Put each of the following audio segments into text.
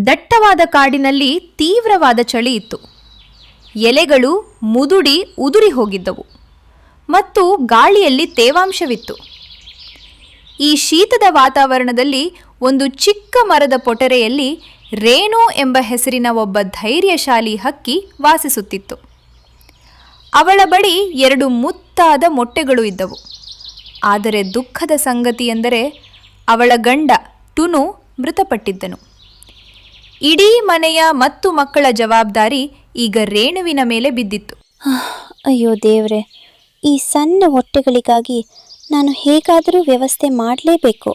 ದಟ್ಟವಾದ ಕಾಡಿನಲ್ಲಿ ತೀವ್ರವಾದ ಚಳಿ ಇತ್ತು. ಎಲೆಗಳು ಮುದುಡಿ ಉದುರಿ ಹೋಗಿದ್ದವು ಮತ್ತು ಗಾಳಿಯಲ್ಲಿ ತೇವಾಂಶವಿತ್ತು. ಈ ಶೀತದ ವಾತಾವರಣದಲ್ಲಿ ಒಂದು ಚಿಕ್ಕ ಮರದ ಪೊಟರೆಯಲ್ಲಿ ರೇಣು ಎಂಬ ಹೆಸರಿನ ಒಬ್ಬ ಧೈರ್ಯಶಾಲಿ ಹಕ್ಕಿ ವಾಸಿಸುತ್ತಿತ್ತು. ಅವಳ ಬಳಿ 2 ಮುತ್ತಾದ ಮೊಟ್ಟೆಗಳು ಇದ್ದವು. ಆದರೆ ದುಃಖದ ಸಂಗತಿ ಎಂದರೆ ಅವಳ ಗಂಡ ಟುನು ಮೃತಪಟ್ಟಿದ್ದನು. ಇಡೀ ಮನೆಯ ಮತ್ತು ಮಕ್ಕಳ ಜವಾಬ್ದಾರಿ ಈಗ ರೇಣುವಿನ ಮೇಲೆ ಬಿದ್ದಿತ್ತು. ಅಯ್ಯೋ ದೇವ್ರೆ, ಈ ಸಣ್ಣ ಹೊಟ್ಟೆಗಳಿಗಾಗಿ ನಾನು ಹೇಗಾದರೂ ವ್ಯವಸ್ಥೆ ಮಾಡಲೇಬೇಕು.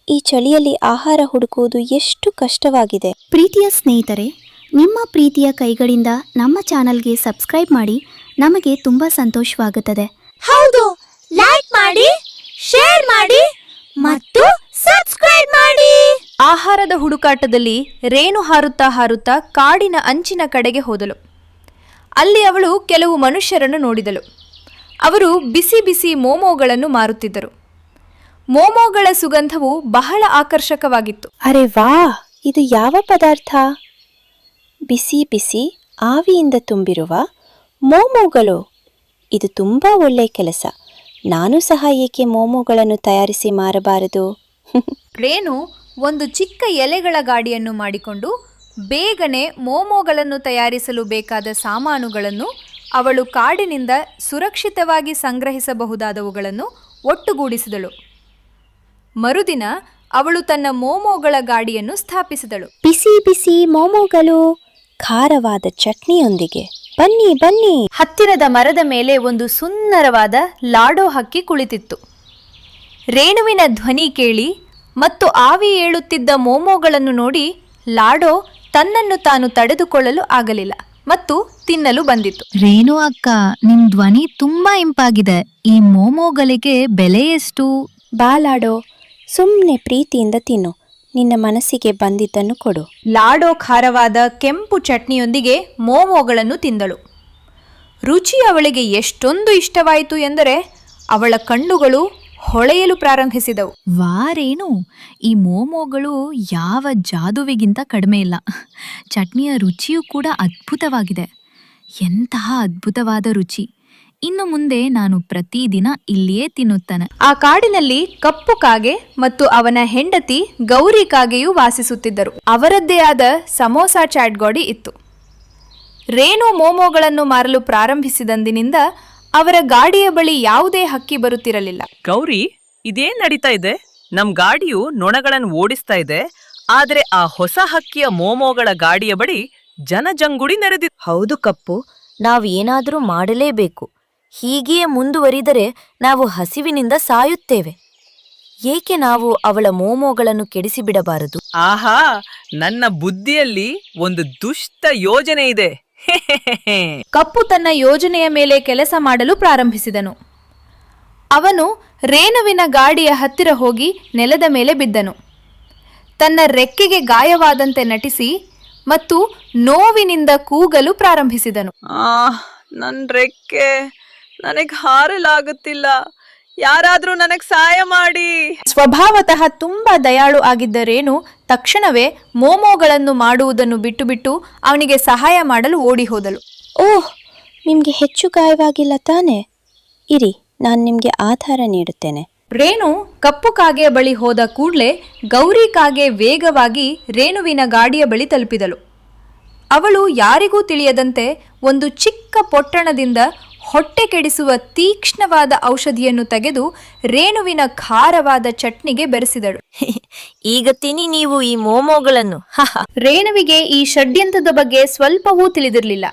ಈ ಚಳಿಯಲ್ಲಿ ಆಹಾರ ಹುಡುಕುವುದು ಎಷ್ಟು ಕಷ್ಟವಾಗಿದೆ. ಪ್ರೀತಿಯ ಸ್ನೇಹಿತರೆ, ನಿಮ್ಮ ಪ್ರೀತಿಯ ಕೈಗಳಿಂದ ನಮ್ಮ ಚಾನಲ್ಗೆ ಸಬ್ಸ್ಕ್ರೈಬ್ ಮಾಡಿ. ನಮಗೆ ತುಂಬ ಸಂತೋಷವಾಗುತ್ತದೆ. ಹೌದು, ಲೈಕ್ ಮಾಡಿ, ಶೇರ್ ಮಾಡಿ ಮತ್ತು ಸಬ್ಸ್ಕ್ರೈಬ್ ಮಾಡಿ. ಆಹಾರದ ಹುಡುಕಾಟದಲ್ಲಿ ರೇಣು ಹಾರುತ್ತಾ ಹಾರುತ್ತಾ ಕಾಡಿನ ಅಂಚಿನ ಕಡೆಗೆ ಹೋದಳು. ಅಲ್ಲಿ ಅವಳು ಕೆಲವು ಮನುಷ್ಯರನ್ನು ನೋಡಿದಳು. ಅವರು ಬಿಸಿ ಬಿಸಿ ಮೋಮೋಗಳನ್ನು ಮಾರುತ್ತಿದ್ದರು. ಮೋಮೋಗಳ ಸುಗಂಧವು ಬಹಳ ಆಕರ್ಷಕವಾಗಿತ್ತು. ಅರೆ ವಾ, ಇದು ಯಾವ ಪದಾರ್ಥ? ಬಿಸಿ ಬಿಸಿ ಆವಿಯಿಂದ ತುಂಬಿರುವ ಮೋಮೋಗಳು. ಇದು ತುಂಬ ಒಳ್ಳೆಯ ಕೆಲಸ. ನಾನು ಸಹ ಏಕೆ ಮೋಮೋಗಳನ್ನು ತಯಾರಿಸಿ ಮಾರಬಾರದು? ರೇಣು ಒಂದು ಚಿಕ್ಕ ಎಲೆಗಳ ಗಾಡಿಯನ್ನು ಮಾಡಿಕೊಂಡು ಬೇಗನೆ ಮೋಮೋಗಳನ್ನು ತಯಾರಿಸಲು ಬೇಕಾದ ಸಾಮಾನುಗಳನ್ನು, ಅವಳು ಕಾಡಿನಿಂದ ಸುರಕ್ಷಿತವಾಗಿ ಸಂಗ್ರಹಿಸಬಹುದಾದವುಗಳನ್ನು ಒಟ್ಟುಗೂಡಿಸಿದಳು. ಮರುದಿನ ಅವಳು ತನ್ನ ಮೋಮೋಗಳ ಗಾಡಿಯನ್ನು ಸ್ಥಾಪಿಸಿದಳು. ಬಿಸಿ ಬಿಸಿ ಮೋಮೋಗಳು ಖಾರವಾದ ಚಟ್ನಿಯೊಂದಿಗೆ. ಬನ್ನಿ ಬನ್ನಿ. ಹತ್ತಿರದ ಮರದ ಮೇಲೆ ಒಂದು ಸುಂದರವಾದ ಲಾಡೋ ಹಕ್ಕಿ ಕುಳಿತಿತ್ತು. ರೇಣುವಿನ ಧ್ವನಿ ಕೇಳಿ ಮತ್ತು ಆವಿ ಏಳುತ್ತಿದ್ದ ಮೋಮೋಗಳನ್ನು ನೋಡಿ ಲಾಡೋ ತನ್ನನ್ನು ತಾನು ತಡೆದುಕೊಳ್ಳಲು ಆಗಲಿಲ್ಲ ಮತ್ತು ತಿನ್ನಲು ಬಂದಿತು. ರೇಣು ಅಕ್ಕ, ನಿಮ್ ಧ್ವನಿ ತುಂಬಾ ಇಂಪಾಗಿದೆ. ಈ ಮೋಮೋಗಳಿಗೆ ಬೆಲೆ ಎಷ್ಟು? ಬಾಲಾಡೋ, ಸುಮ್ಮನೆ ಪ್ರೀತಿಯಿಂದ ತಿನ್ನು. ನಿನ್ನ ಮನಸ್ಸಿಗೆ ಬಂದಿದ್ದನ್ನು ಕೊಡು. ಲಾಡೋ ಖಾರವಾದ ಕೆಂಪು ಚಟ್ನಿಯೊಂದಿಗೆ ಮೋಮೋಗಳನ್ನು ತಿಂದಳು. ರುಚಿ ಅವಳಿಗೆ ಎಷ್ಟೊಂದು ಇಷ್ಟವಾಯಿತು ಎಂದರೆ ಅವಳ ಕಣ್ಣುಗಳು ಹೊಳೆಯಲು ಪ್ರಾರಂಭಿಸಿದವು. ವಾ ರೇಣು, ಈ ಮೋಮೋಗಳು ಯಾವ ಜಾದುವಿಗಿಂತ ಕಡಿಮೆ ಇಲ್ಲ. ಚಟ್ನಿಯ ರುಚಿಯೂ ಕೂಡ ಅದ್ಭುತವಾಗಿದೆ. ಎಂತಹ ಅದ್ಭುತವಾದ ರುಚಿ! ಇನ್ನು ಮುಂದೆ ನಾನು ಪ್ರತಿದಿನ ಇಲ್ಲಿಯೇ ತಿನ್ನುತ್ತೇನೆ. ಆ ಕಾಡಿನಲ್ಲಿ ಕಪ್ಪು ಕಾಗೆ ಮತ್ತು ಅವನ ಹೆಂಡತಿ ಗೌರಿ ಕಾಗೆಯೂ ವಾಸಿಸುತ್ತಿದ್ದರು. ಅವರದ್ದೇ ಆದ ಸಮೋಸಾ ಚಾಟ್ಗೋಡಿ ಇತ್ತು. ರೇಣು ಮೋಮೋಗಳನ್ನು ಮಾರಲು ಪ್ರಾರಂಭಿಸಿದಂದಿನಿಂದ ಅವರ ಗಾಡಿಯ ಬಳಿ ಯಾವುದೇ ಹಕ್ಕಿ ಬರುತ್ತಿರಲಿಲ್ಲ. ಗೌರಿ, ಇದೇನ್ ನಡೀತಾ ಇದೆ? ನಮ್ ಗಾಡಿಯು ನೊಣಗಳನ್ನು ಓಡಿಸ್ತಾ ಇದೆ, ಆದ್ರೆ ಆ ಹೊಸ ಹಕ್ಕಿಯ ಮೋಮೋಗಳ ಗಾಡಿಯ ಬಳಿ ಜನಜಂಗುಳಿ ನೆರೆದಿದೆ. ಹೌದು ಕಪ್ಪು, ನಾವು ಏನಾದರೂ ಮಾಡಲೇಬೇಕು. ಹೀಗೆಯೇ ಮುಂದುವರಿದರೆ ನಾವು ಹಸಿವಿನಿಂದ ಸಾಯುತ್ತೇವೆ. ಏಕೆ ನಾವು ಅವಳ ಮೋಮೋಗಳನ್ನು ಕೆಡಿಸಿಬಿಡಬಾರದು? ಆಹಾ, ನನ್ನ ಬುದ್ಧಿಯಲ್ಲಿ ಒಂದು ದುಷ್ಟ ಯೋಜನೆ ಇದೆ. ಕಪ್ಪು ತನ್ನ ಯೋಜನೆಯ ಮೇಲೆ ಕೆಲಸ ಮಾಡಲು ಪ್ರಾರಂಭಿಸಿದನು. ಅವನು ರೇಣುವಿನ ಗಾಡಿಯ ಹತ್ತಿರ ಹೋಗಿ ನೆಲದ ಮೇಲೆ ಬಿದ್ದನು. ತನ್ನ ರೆಕ್ಕೆಗೆ ಗಾಯವಾದಂತೆ ನಟಿಸಿ ಮತ್ತು ನೋವಿನಿಂದ ಕೂಗಲು ಪ್ರಾರಂಭಿಸಿದನು. ನನ್ ರೆಕ್ಕೆ, ನನಗ್ ಹಾರಲಾಗುತ್ತಿಲ್ಲ. ಯಾರಾದ್ರೂ ನನಗ್ ಸಹಾಯ ಮಾಡಿ. ಸ್ವಭಾವತಃ ತುಂಬಾ ದಯಾಳು ಆಗಿದ್ದ ರೇಣು ತಕ್ಷಣವೇ ಮೋಮೋಗಳನ್ನು ಮಾಡುವುದನ್ನು ಬಿಟ್ಟು ಅವನಿಗೆ ಸಹಾಯ ಮಾಡಲು ಓಡಿ ಹೋದಳು. ಓಹ್, ನಿಮಗೆ ಹೆಚ್ಚು ಗಾಯವಾಗಿಲ್ಲ ತಾನೆ? ಇರಿ, ನಾನು ನಿಮಗೆ ಆಧಾರ ನೀಡುತ್ತೇನೆ. ರೇಣು ಕಪ್ಪು ಕಾಗೆಯ ಬಳಿ ಹೋದ ಕೂಡಲೇ ಗೌರಿ ಕಾಗೆ ವೇಗವಾಗಿ ರೇಣುವಿನ ಗಾಡಿಯ ಬಳಿ ತಲುಪಿದಳು. ಅವಳು ಯಾರಿಗೂ ತಿಳಿಯದಂತೆ ಒಂದು ಚಿಕ್ಕ ಪೊಟ್ಟಣದಿಂದ ಹೊಟ್ಟೆ ಕೆಡಿಸುವ ತೀಕ್ಷ್ಣವಾದ ಔಷಧಿಯನ್ನು ತೆಗೆದು ರೇಣುವಿನ ಖಾರವಾದ ಚಟ್ನಿಗೆ ಬೆರೆಸಿದಳು. ಈಗ ತಿನ್ನಿ ನೀವು ಈ ಮೋಮೋಗಳನ್ನು. ರೇಣುವಿಗೆ ಈ ಷಡ್ಯಂತ್ರದ ಬಗ್ಗೆ ಸ್ವಲ್ಪವೂ ತಿಳಿದಿರಲಿಲ್ಲ.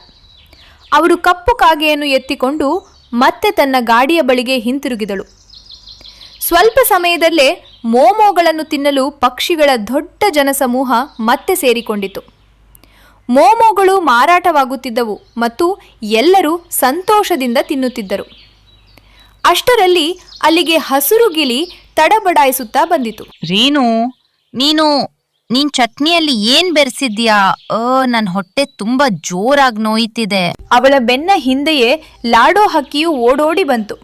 ಅವಳು ಕಪ್ಪು ಕಾಗೆಯನ್ನು ಎತ್ತಿಕೊಂಡು ಮತ್ತೆ ತನ್ನ ಗಾಡಿಯ ಬಳಿಗೆ ಹಿಂತಿರುಗಿದಳು. ಸ್ವಲ್ಪ ಸಮಯದಲ್ಲೇ ಮೋಮೋಗಳನ್ನು ತಿನ್ನಲು ಪಕ್ಷಿಗಳ ದೊಡ್ಡ ಜನಸಮೂಹ ಮತ್ತೆ ಸೇರಿಕೊಂಡಿತು. ಮೋಮೋಗಳು ಮಾರಾಟವಾಗುತ್ತಿದ್ದವು ಮತ್ತು ಎಲ್ಲರೂ ಸಂತೋಷದಿಂದ ತಿನ್ನುತ್ತಿದ್ದರು. ಅಷ್ಟರಲ್ಲಿ ಅಲ್ಲಿಗೆ ಹಸುರು ಗಿಳಿ ತಡಬಡಾಯಿಸುತ್ತಾ ಬಂದಿತು. ರೇಣು, ನೀನ್ ಚಟ್ನಿಯಲ್ಲಿ ಏನ್ ಬೆರೆಸಿದ್ಯಾ? ನನ್ ಹೊಟ್ಟೆ ತುಂಬಾ ಜೋರಾಗಿ ನೋಯ್ತಿದೆ. ಅವಳ ಬೆನ್ನ ಹಿಂದೆಯೇ ಲಾಡೋ ಹಕ್ಕಿಯು ಓಡೋಡಿ ಬಂತು.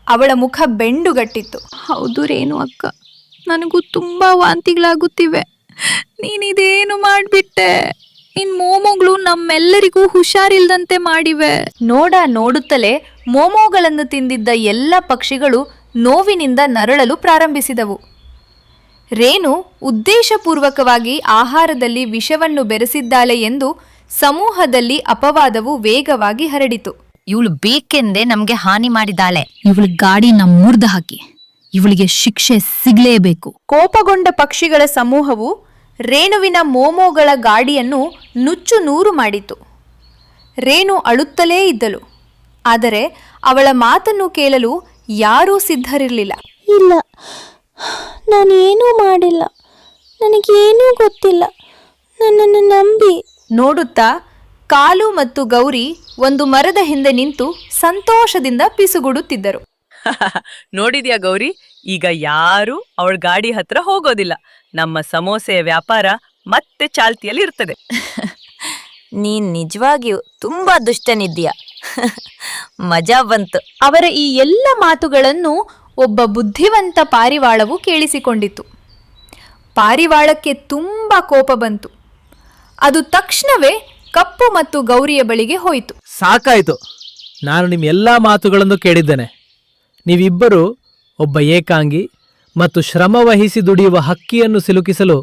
ಅವಳ ಮುಖ ಬೆಂಡುಗಟ್ಟಿತ್ತು. ಹೌದು ರೇಣು ಅಕ್ಕ, ನನಗೂ ತುಂಬಾ ವಾಂತಿಗಳಾಗುತ್ತಿವೆ. ನೀನಿದೇನು ಮಾಡ್ಬಿಟ್ಟೆ. ನಿನ್ ಮೋಮೋಗಳು ನಮ್ಮೆಲ್ಲರಿಗೂ ಹುಷಾರಿಲ್ದಂತೆ ಮಾಡಿವೆ. ನೋಡುತ್ತಲೇ ಮೋಮೋಗಳನ್ನು ತಿಂದಿದ್ದ ಎಲ್ಲ ಪಕ್ಷಿಗಳು ನೋವಿನಿಂದ ನರಳಲು ಪ್ರಾರಂಭಿಸಿದವು. ರೇಣು ಉದ್ದೇಶಪೂರ್ವಕವಾಗಿ ಆಹಾರದಲ್ಲಿ ವಿಷವನ್ನು ಬೆರೆಸಿದ್ದಾಳೆ ಎಂದು ಸಮೂಹದಲ್ಲಿ ಅಪವಾದವು ವೇಗವಾಗಿ ಹರಡಿತು. ಇವಳು ಬೇಕೆಂದೇ ನಮ್ಗೆ ಹಾನಿ ಮಾಡಿದಾಳೆ. ಇವಳ ಗಾಡಿ ಮುರ್ದ ಹಾಕಿ ಇವಳಿಗೆ ಶಿಕ್ಷೆ ಸಿಗ್ಲೇಬೇಕು. ಕೋಪಗೊಂಡ ಪಕ್ಷಿಗಳ ಸಮೂಹವು ರೇಣುವಿನ ಮೋಮೋಗಳ ಗಾಡಿಯನ್ನು ನುಚ್ಚು ನೂರು ಮಾಡಿತು. ರೇಣು ಅಳುತ್ತಲೇ ಇದ್ದಳು. ಆದರೆ ಅವಳ ಮಾತನ್ನು ಕೇಳಲು ಯಾರೂ ಸಿದ್ಧರಿರಲಿಲ್ಲ. ಇಲ್ಲ, ನಾನೇನೂ ಮಾಡಿಲ್ಲ, ನನಗೇನೂ ಗೊತ್ತಿಲ್ಲ, ನನ್ನನ್ನು ನಂಬಿ. ನೋಡುತ್ತಾ ಕಾಲು ಮತ್ತು ಗೌರಿ ಒಂದು ಮರದ ಹಿಂದೆ ನಿಂತು ಸಂತೋಷದಿಂದ ಪಿಸುಗುಡುತ್ತಿದ್ದರು. ನೋಡಿದ್ಯಾ ಗೌರಿ, ಈಗ ಯಾರು ಅವಳ ಗಾಡಿ ಹತ್ರ ಹೋಗೋದಿಲ್ಲ. ನಮ್ಮ ಸಮೋಸೆಯ ವ್ಯಾಪಾರ ಮತ್ತೆ ಚಾಲ್ತಿಯಲ್ಲಿ ಇರ್ತದೆ. ನೀನ್ ನಿಜವಾಗಿಯೂ ತುಂಬಾ ದುಷ್ಟನಿದ್ದೀಯ. ಮಜಾ ಬಂತು. ಅವರ ಈ ಎಲ್ಲ ಮಾತುಗಳನ್ನು ಒಬ್ಬ ಬುದ್ಧಿವಂತ ಪಾರಿವಾಳವು ಕೇಳಿಸಿಕೊಂಡಿತು. ಪಾರಿವಾಳಕ್ಕೆ ತುಂಬ ಕೋಪ ಬಂತು. ಅದು ತಕ್ಷಣವೇ ಕಪ್ಪು ಮತ್ತು ಗೌರಿಯ ಬಳಿಗೆ ಹೋಯಿತು. ಸಾಕಾಯಿತು, ನಾನು ನಿಮ್ಮ ಎಲ್ಲ ಮಾತುಗಳನ್ನು ಕೇಳಿದ್ದೇನೆ. ನೀವಿಬ್ಬರು ಒಬ್ಬ ಏಕಾಂಗಿ ಮತ್ತು ಶ್ರಮವಹಿಸಿ ದುಡಿಯುವ ಹಕ್ಕಿಯನ್ನು ಸಿಲುಕಿಸಲು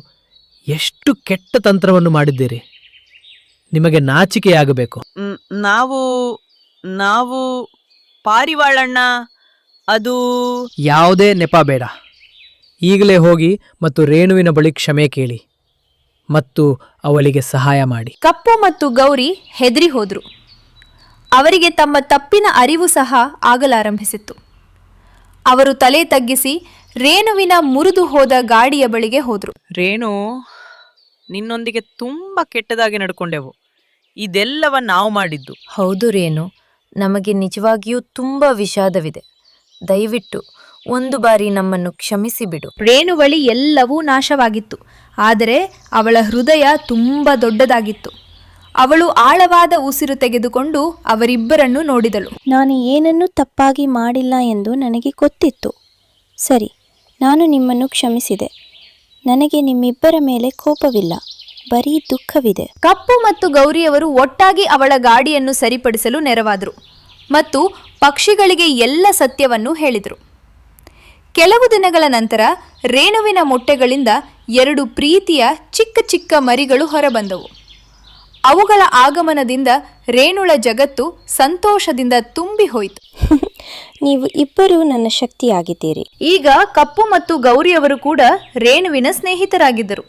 ಎಷ್ಟು ಕೆಟ್ಟ ತಂತ್ರವನ್ನು ಮಾಡಿದ್ದೀರಿ. ನಿಮಗೆ ನಾಚಿಕೆಯಾಗಬೇಕು. ನಾವು ನಾವು ಪಾರಿವಾಳಣ್ಣ, ಅದು ಯಾವುದೇ ನೆಪ ಬೇಡ. ಈಗಲೇ ಹೋಗಿ ಮತ್ತು ರೇಣುವಿನ ಬಳಿ ಕ್ಷಮೆ ಕೇಳಿ ಮತ್ತು ಅವಳಿಗೆ ಸಹಾಯ ಮಾಡಿ. ಕಪ್ಪು ಮತ್ತು ಗೌರಿ ಹೆದರಿ ಹೋದ್ರು. ಅವರಿಗೆ ತಮ್ಮ ತಪ್ಪಿನ ಅರಿವು ಸಹ ಆಗಲಾರಂಭಿಸಿತ್ತು. ಅವರು ತಲೆ ತಗ್ಗಿಸಿ ರೇಣುವಿನ ಮುರಿದು ಹೋದ ಗಾಡಿಯ ಬಳಿಗೆ ಹೋದ್ರು. ರೇಣು, ನಿನ್ನೊಂದಿಗೆ ತುಂಬಾ ಕೆಟ್ಟದಾಗಿ ನಡ್ಕೊಂಡೆವು. ಇದೆಲ್ಲವ ನಾವು ಮಾಡಿದ್ದು. ಹೌದು ರೇಣು, ನಮಗೆ ನಿಜವಾಗಿಯೂ ತುಂಬಾ ವಿಷಾದವಿದೆ. ದಯವಿಟ್ಟು ಒಂದು ಬಾರಿ ನಮ್ಮನ್ನು ಕ್ಷಮಿಸಿ ಬಿಡು. ರೇಣು ಬಳಿ ಎಲ್ಲವೂ ನಾಶವಾಗಿತ್ತು. ಆದರೆ ಅವಳ ಹೃದಯ ತುಂಬ ದೊಡ್ಡದಾಗಿತ್ತು. ಅವಳು ಆಳವಾದ ಉಸಿರು ತೆಗೆದುಕೊಂಡು ಅವರಿಬ್ಬರನ್ನು ನೋಡಿದಳು. ನಾನು ಏನನ್ನೂ ತಪ್ಪಾಗಿ ಮಾಡಿಲ್ಲ ಎಂದು ನನಗೆ ಗೊತ್ತಿತ್ತು. ಸರಿ, ನಾನು ನಿಮ್ಮನ್ನು ಕ್ಷಮಿಸಿದೆ. ನನಗೆ ನಿಮ್ಮಿಬ್ಬರ ಮೇಲೆ ಕೋಪವಿಲ್ಲ, ಬರೀ ದುಃಖವಿದೆ. ಕಪ್ಪು ಮತ್ತು ಗೌರಿಯವರು ಒಟ್ಟಾಗಿ ಅವಳ ಗಾಡಿಯನ್ನು ಸರಿಪಡಿಸಲು ನೆರವಾದರು ಮತ್ತು ಪಕ್ಷಿಗಳಿಗೆ ಎಲ್ಲ ಸತ್ಯವನ್ನು ಹೇಳಿದರು. ಕೆಲವು ದಿನಗಳ ನಂತರ ರೇಣುವಿನ ಮೊಟ್ಟೆಗಳಿಂದ 2 ಪ್ರೀತಿಯ ಚಿಕ್ಕ ಚಿಕ್ಕ ಮರಿಗಳು ಹೊರಬಂದವು. ಅವುಗಳ ಆಗಮನದಿಂದ ರೇಣುಳ ಜಗತ್ತು ಸಂತೋಷದಿಂದ ತುಂಬಿ ಹೋಯಿತು. ನೀವು ಇಬ್ಬರೂ ನನ್ನ ಶಕ್ತಿಯಾಗಿದ್ದೀರಿ. ಈಗ ಕಪ್ಪು ಮತ್ತು ಗೌರಿಯವರು ಕೂಡ ರೇಣುವಿನ ಸ್ನೇಹಿತರಾಗಿದ್ದರು.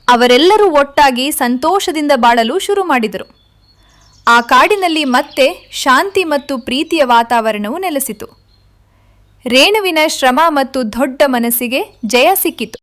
ಅವರೆಲ್ಲರೂ ಒಟ್ಟಾಗಿ ಸಂತೋಷದಿಂದ ಬಾಳಲು ಶುರು ಮಾಡಿದರು. ಆ ಕಾಡಿನಲ್ಲಿ ಮತ್ತೆ ಶಾಂತಿ ಮತ್ತು ಪ್ರೀತಿಯ ವಾತಾವರಣವು ನೆಲೆಸಿತು. ರೇಣುವಿನ ಶ್ರಮ ಮತ್ತು ದೊಡ್ಡ ಮನಸ್ಸಿಗೆ ಜಯ ಸಿಕ್ಕಿತು.